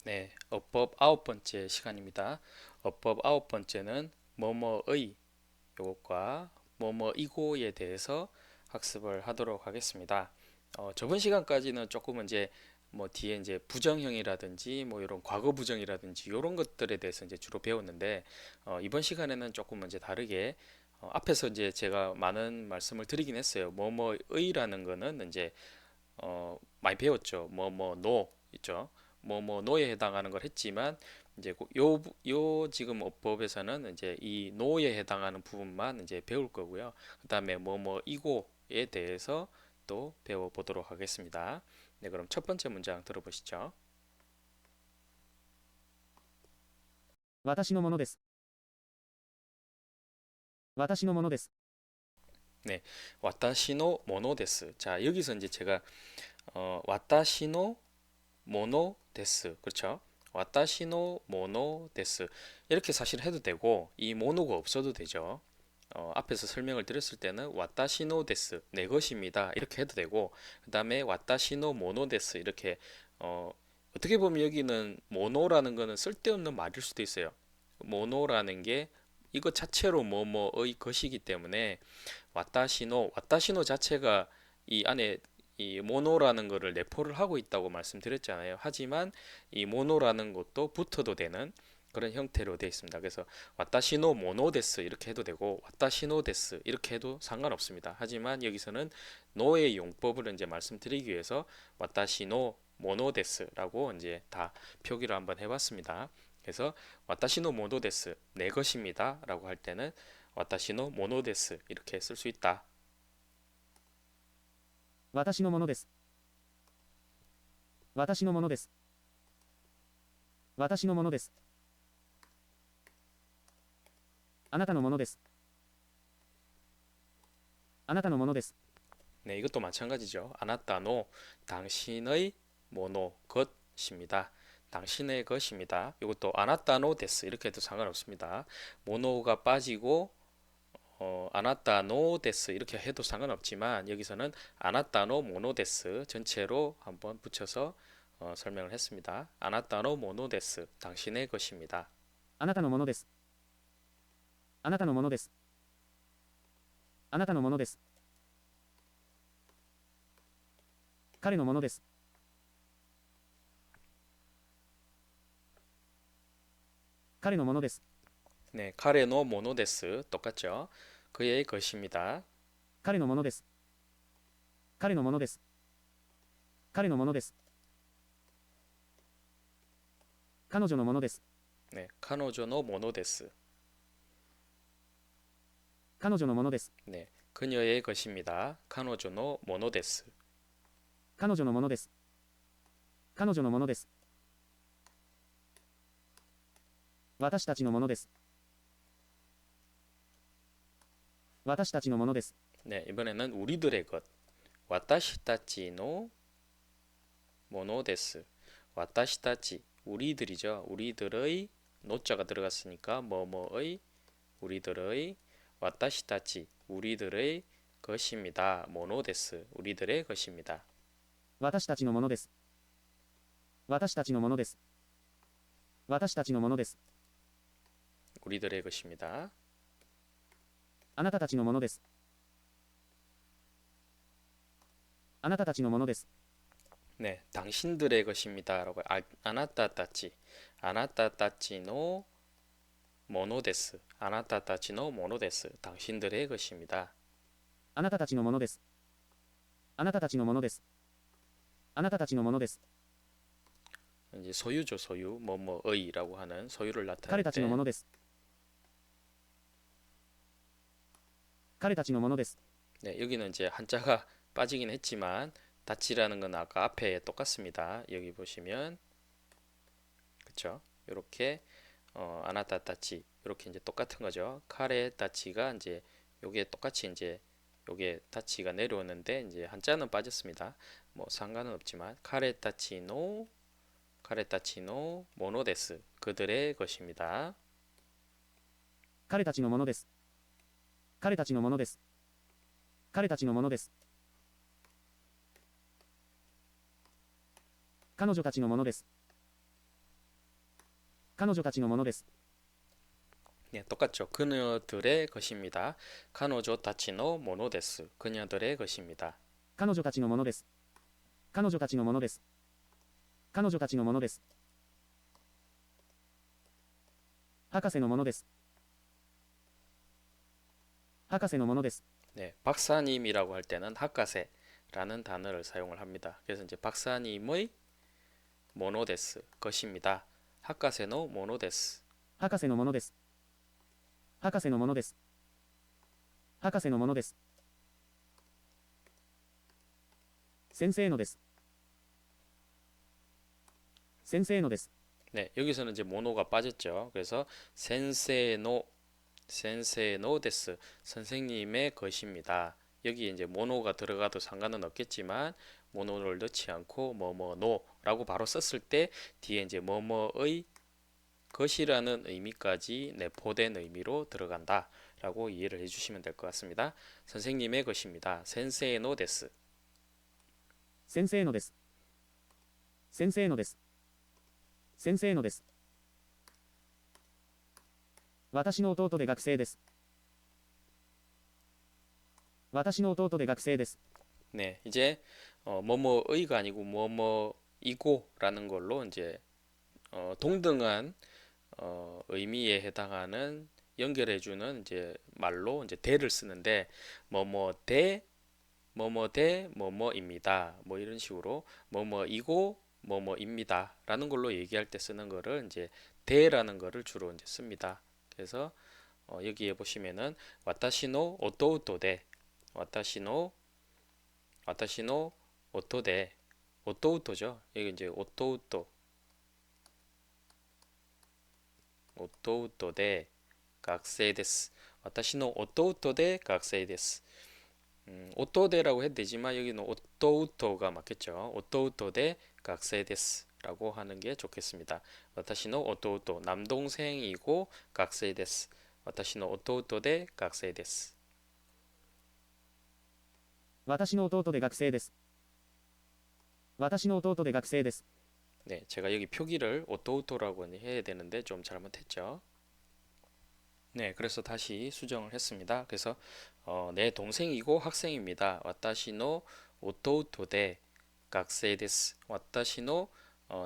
네, 어법 아홉 번째 시간입니다. 어법 아홉 번째는 뭐뭐의 요것과 뭐뭐이고에 대해서 학습을 하도록 하겠습니다. 저번 시간까지는 조금 이제 뭐 뒤에 이제 부정형이라든지 뭐 이런 과거 부정이라든지 이런 것들에 대해서 이제 주로 배웠는데 이번 시간에는 조금 이제 다르게 앞에서 이제 제가 많은 말씀을 드리긴 했어요. 뭐뭐의라는 거는 이제 많이 배웠죠. 노 있죠. 노에 해당하는 걸 했지만 이제 요 지금 어법에서는 이제 이 노에 해당하는 부분만 이제 배울 거고요. 그다음에 이고에 대해서 또 배워보도록 하겠습니다. 네, 그럼 첫 번째 문장 들어보시죠. 私のものです。私のものです。 네, 와타시노 모노 데스. 자, 여기서 이제 제가 와타시노 모노 데스. 그렇죠? 와타시노 모노 데스. 이렇게 사실 해도 되고 이 모노가 없어도 되죠. 앞에서 설명을 드렸을 때는 와타시노 데스 내 것입니다 이렇게 해도 되고 그 다음에 와타시노 모노 데스 이렇게 어, 어떻게 보면 여기는 모노라는 거는 쓸데없는 말일 수도 있어요. 모노라는 게 이것 자체로 뭐뭐의 것이기 때문에 와타시노 자체가 이 안에 이 모노라는 거를 내포를 하고 있다고 말씀드렸잖아요. 하지만 이 모노라는 것도 붙어도 되는 그런 형태로 되어 있습니다. 그래서 와타시노 모노데스 이렇게 해도 되고 와타시노 데스 이렇게 해도 상관없습니다. 하지만 여기서는 노의 용법을 이제 말씀드리기 위해서 와타시노 모노데스라고 이제 다 표기를 한번 해봤습니다. 그래서 와타시노 모노데스 내 것입니다라고 할 때는 와타시노 모노데스 이렇게 쓸 수 있다. 私のものです。私のものです。あなたのものです。あなたのものです。 네, 이것도 마찬가지죠. 아나타노 당신의 모노 것입니다. 당신의 것입니다. 이것도 아나타노 데스 이렇게 해도 상관없습니다. 모노가 빠지고 아나타노 데스 이렇게 해도 상관없지만 여기서는 아나타노 모노 데스 전체로 한번 붙여서 설명을 했습니다. 아나타노 모노 데스 당신의 것입니다. あなたのものです。あなたのものです。あなたのものです。 彼のものです。 彼のものです。 네, 카레노 모노 데스 똑같죠. 그의 것입니다. 彼のものです。 彼のものです。 彼のものです。 彼女のものです。 네, 카노조노 모노 데스. 彼女のものです。 네, 그녀의 것입니다. 카노조노 모노 데스. 彼女のものです。 彼女のものです。 私たちのものです。 私たちのものです。 네, 이번에는 우리들의 것. 와타시타치노 모노 데스. 와타시타치 우리들이죠. 우리들의 노자가 들어갔으니까 뭐뭐의 우리들의 와타시타치 우리들의 것입니다. 모노 데스 우리들의 것입니다. 私たちのものです。私たちのものです。私たちのものです。 우리들의 것입니다. あなたたちのものです。あなたたちのものです。 네, 당신들의 것입니다라고 아나타타치 아나타타치노 모노데스 아나타타치노 모노데스 당신들의 것입니다. あなたたちのものです。あなたたちのものです。あなたたちのものです。 이제 소유죠 소유 뭐뭐의라고 하는 소유를 나타낼 때 彼たちのものです。彼たちのものです。 네, 여기는 이제 한자가 빠지긴 했지만 다치라는 건 아까 앞에 똑같습니다. 여기 보시면 그쵸? 이렇게 아나타타치 이렇게 이제 똑같은 거죠. 카레 다치가 이제 요게 똑같이 이제 요게 다치가 내려오는데 이제 한자는 빠졌습니다. 뭐 상관은 없지만 카레타치노 모노데스 그들의 것입니다. 彼たちのものです。彼たちのものです。彼たちのものです。 彼女たちのものです。彼女たちのものです。 네, 똑같죠. 그녀들의 것입니다. 카노조 타치노 모노 데스. 그녀들의 것입니다. 彼女たちのものです。彼女たちのものです。彼女たちのものです。博士のものです。博士のものです。 네, 박사님이라고 할 때는 하카세라는 단어를 사용을 합니다. 그래서 이제 박사님의 모노 데스 것입니다. 하카세노 모노 데스. 博士のものです。博士のものです。博士のものです。先生のです。先生のです。 네, 여기서는 이제 모노가 빠졌죠. 그래서 센세노 데스. 선생님의 것입니다. 여기 이제 모노가 들어가도 상관은 없겠지만 모노를 넣지 않고 뭐뭐노라고 바로 썼을 때 뒤에 이제 뭐뭐의 것이라는 의미까지 내포된 의미로 들어간다 라고 이해를 해주시면 될 것 같습니다. 선생님의 것입니다. 센세노 데스. 先生のです。先生のです。先生のです。私の弟で学生です。私の弟で学生です。 네, 이제 뭐뭐의가 아니고 뭐뭐이고라는 걸로 이제 동등한 의미에 해당하는 연결해주는 이제 말로 이제 대를 쓰는데 뭐뭐대 뭐뭐입니다. 뭐 이런 식으로 뭐뭐이고 뭐뭐입니다라는 걸로 얘기할 때 쓰는 거를 이제 대라는 거를 주로 이제 씁니다. 그래서 여기에 보시면은 와타시노 오토우토데 와타시노 오토데 오토우토죠. 여기 이제 오토우토데 각세이 데스. 와타시노 오토우토데 각세이 데스. 오토데라고 해도 되지만 여기는 오토우토가 맞겠죠. 오토우토데 각세이 데스 라고 하는 게 좋겠습니다. 와타시노 오토우토 남동생이고 각세이 데스. 와타시노 오토우토데 각세이 데스. 私の弟で学生です。私の弟で学生です。 네, 제가 여기 표기를 오토우토라고 해야 되는데 좀 잘못했죠. 네, 그래서 다시 수정을 했습니다. 그래서 내 동생이고 학생입니다. 와타시노 오토우토데 각세이 데스. 와타시노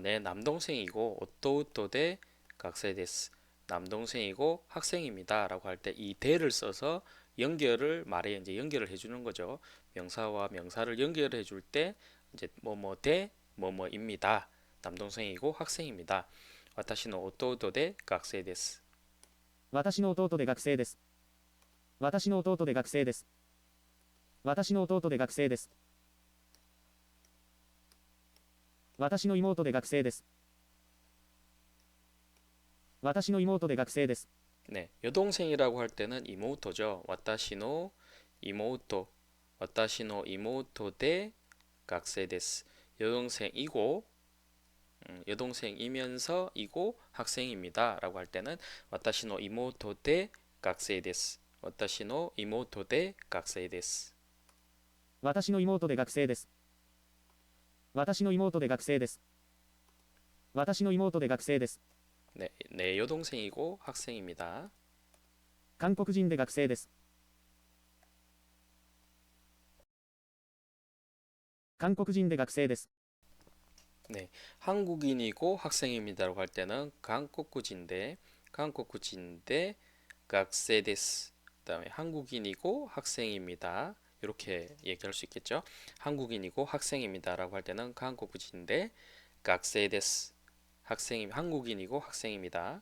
내 남동생이고 오토우토데 각세이 데스. 남동생이고 학생입니다. 라고 할 때 이 대를 써서 연결을 말에 이제 연결을 해주는 거죠. 명사와 명사를 연결해 줄 때 이제 뭐뭐대 뭐뭐입니다. 남동생이고 학생입니다. 와타시노 오토우토데 각세이 데스. 私の弟で学生です。私の弟で学生です。私の弟で学生です。私の妹で学生です。私の妹で学生です。 네, 여동생이라고 할 때는 이모토죠. 와타시노 이모토, 와타시노 이모토 대 각세 데스. 여동생이고 여동생이면서 이고 학생입니다. 라고 할 때는 와타시노 이모토 대 각세 데스. 와타시노 이모토 대 각세 데스. 私の妹で学生です。私の妹で学生です。私の妹で学生です。 네, 내 여동생이고 학생입니다. 韓国人で学生です。韓国人で学生です。 네, 한국인이고 학생입니다라고 할 때는 한국인데 각세 데스. 그다음에 한국인이고 학생입니다. 이렇게 얘기할 수 있겠죠. 한국인이고 학생입니다라고 할 때는 한국인데 각세 데스. 한국인이고 학생입니다.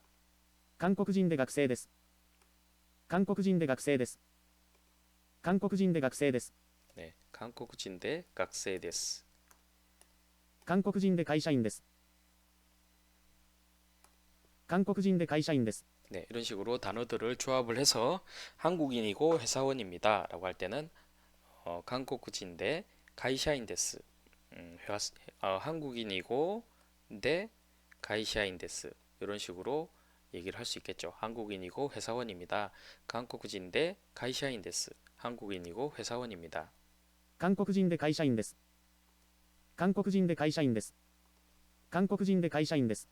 韓国人で学生です。韓国人で学生です。韓国人で学生です。 네, 한국인데 각세 데스. 韓国人で会社員です。韓国人で会社員です。 네, 이런 식으로 단어들을 조합을 해서 한국인이고 회사원입니다. 라고 할 때는 한국인데 가이샤인 데스. 한국인이고 데 가이샤인 데스. 이런 식으로 얘기를 할 수 있겠죠. 한국인이고 회사원입니다. 한국인데 가이샤인 데스. 한국인이고 회사원입니다. 韓国人で会社員です。韓国人で会社員です。韓国人で会社員です。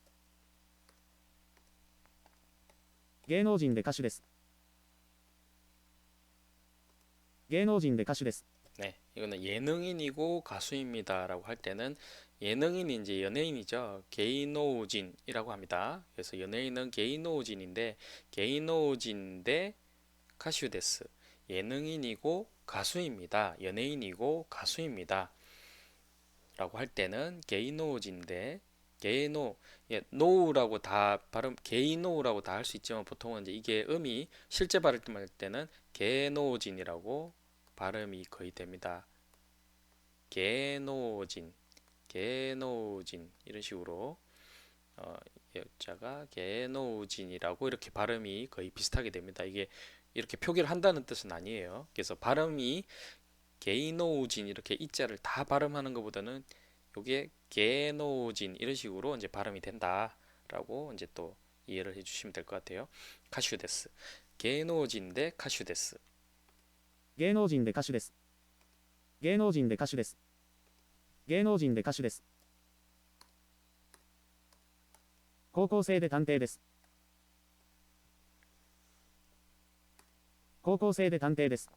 芸能人で歌手です。芸能人で歌手です。 네, 이거는 예능인이고 가수입니다라고 할 때는 예능인이 이제 연예인이죠. 게이노우진이라고 합니다. 그래서 연예인은 게이노우진인데 게이노우진 대 가슈 데스. 예능인이고 가수입니다. 연예인이고 가수입니다. 라고 할 때는 게이노우진데 게이노 예, 노우라고 다 발음 게이노우라고 다 할 수 있지만 보통은 이제 이게 음이 실제 발음할 때는 게노우진이라고 발음이 거의 됩니다. 게노진, 게노진 이런 식으로 여자가 게노진이라고 이렇게 발음이 거의 비슷하게 됩니다. 이게 이렇게 표기를 한다는 뜻은 아니에요. 그래서 발음이 게이노진 이렇게 이자를 다 발음하는 것보다는 이게 게노진 이런 식으로 이제 발음이 된다라고 이제 또 이해를 해주시면 될 것 같아요. 카슈데스, 게노진 대 카슈데스. 芸能人で歌手です。芸能人で歌手です。芸能人で歌手です。高校生で探偵です。高校生で探偵です。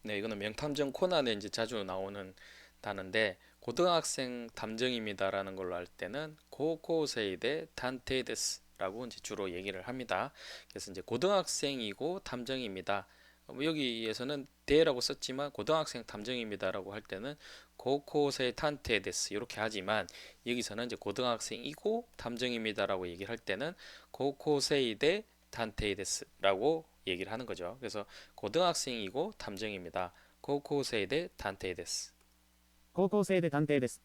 네, 이거는 명탐정 코난에 이제 자주 나오는 단어인데 고등학생 탐정입니다라는 걸로 할 때는 고고세이데 탄테데스라고 이제 주로 얘기를 합니다. 그래서 이제 고등학생이고 탐정입니다. 여기에서는 대라고 썼지만 고등학생 탐정입니다라고 할 때는 고코세 탄테데스 이렇게 하지만 여기서는 이제 고등학생이고 탐정입니다라고 얘기를 할 때는 고코세이데 탄테데스라고 얘기를 하는 거죠. 그래서 고등학생이고 탐정입니다. 고코세이데 탄테데스. 高校生で探偵です。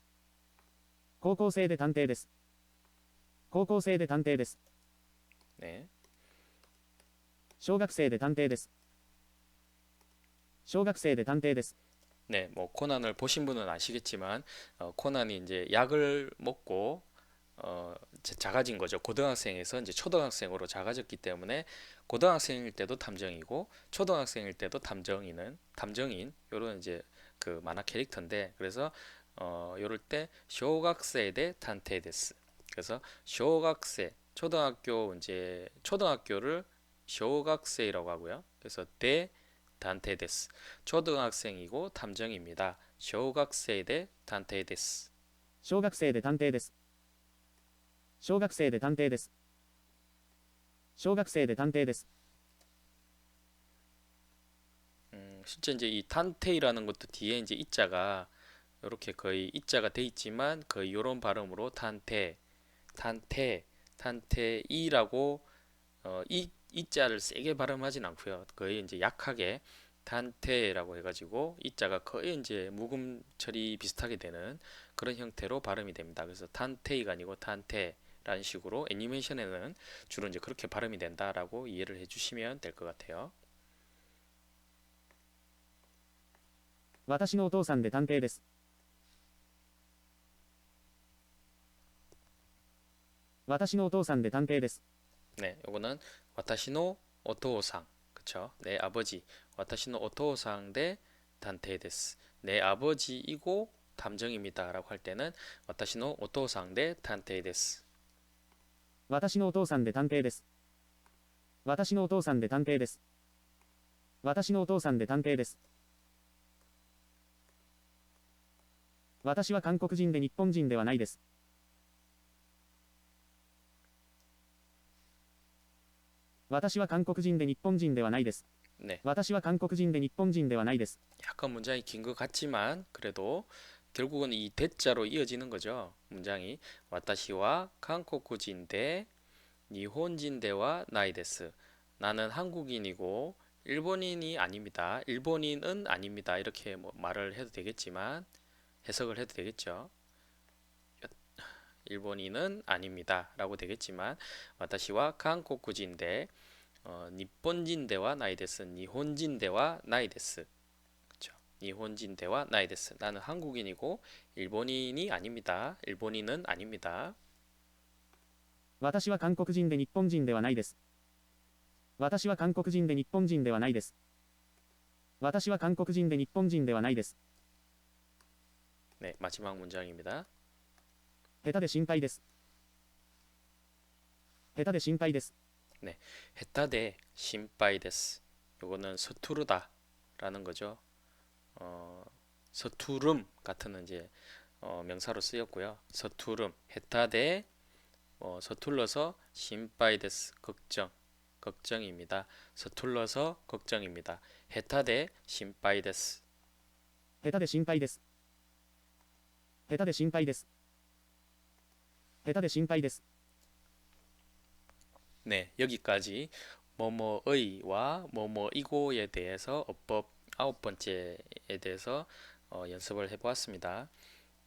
高校生で探偵です。高校生で探偵です。 네. 小学生で探偵です。小学生で探偵です。 네, 뭐 코난을 보신 분은 아시겠지만 코난이 이제 약을 먹고 작아진 거죠. 고등학생에서 이제 초등학생으로 작아졌기 때문에 고등학생일 때도 탐정이고 초등학생일 때도 탐정인 요런 이제 그 만화 캐릭터인데 그래서 요럴 때 쇼각세 대 탄테데스. 그래서 쇼각세 초등학교 이제 초등학교를 쇼각세이라고 하고요. 그래서 대 단테데스 초등학생이고 탐정입니다. 쇼각세 대 단테데스. 小学生で探偵です。小学生で探偵です。小学生で探偵です。 실제 이제 이 탄테이라는 것도 뒤에 이제 이자가 이렇게 거의 이자가 돼 있지만 거의 요런 발음으로 탄테이라고 이 이자를 세게 발음하진 않고요. 거의 이제 약하게 단테라고 해가지고 이자가 거의 이제 묵음 처리 비슷하게 되는 그런 형태로 발음이 됩니다. 그래서 탄테이가 아니고 탄테라는 식으로 애니메이션에는 주로 이제 그렇게 발음이 된다라고 이해를 해주시면 될 것 같아요. 私のお父さんで探偵です。私のお父さんで探偵です。 네, 요거는 와타시노 오토상, 그쵸? 내 아버지, 와타시노 오토상 대 단테데스. 내 아버지이고 탐정입니다라고 할 때는 와타시노 오토상 대 단테데스. 私のお父さんで探偵です。私のお父さんで探偵です。私のお父さんで探偵です。私は韓国人で日本人ではないです。私は韓国人で日本人ではないです。 네, 私は韓国人で日本人ではないです。 약간 문장이 긴 것 같지만 그래도 결국은 이 대자로 이어지는 거죠. 문장이 와타시와 한국인 대 일본인 대와 나이데스. 나는 한국인이고 일본인이 아닙니다. 일본인은 아닙니다. 이렇게 뭐 말을 해도 되겠지만 해석을 해도 되겠죠. 일본인은 아닙니다. 라고 되겠지만 와타시와 한국인 대 일본인 대와 나이데스. 일본인 대와 나이데스. 그렇죠. 일본인 대와 나이데스. 나는 한국인이고 일본인이 아닙니다. 일본인은 아닙니다. 私は韓国人で日本人ではないです。私は韓国人で日本人ではないです。私は韓国人で日本人ではないです。 네, 마지막 문장입니다. 下手で心配です。下手で心配です。 네, 헤타데 신빠이 데스. 요거는 서투르다 라는 거죠. 어, 서투름 같은 이제 명사로 쓰였고요. 서투름, 헤타데 서툴러서 심빠이 데스 걱정, 걱정입니다. 서툴러서 걱정입니다. 헤타데 심빠이 데스. 下手で心配です。下手で心配です。下手で心配です。 네, 여기까지 뭐뭐의와 뭐뭐이고에 대해서 어법 아홉 번째에 대해서 연습을 해보았습니다.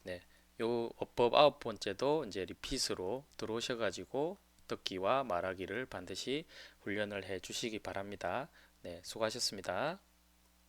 네, 요 어법 아홉 번째도 이제 리핏으로 들어오셔가지고 듣기와 말하기를 반드시 훈련을 해 주시기 바랍니다. 네, 수고하셨습니다.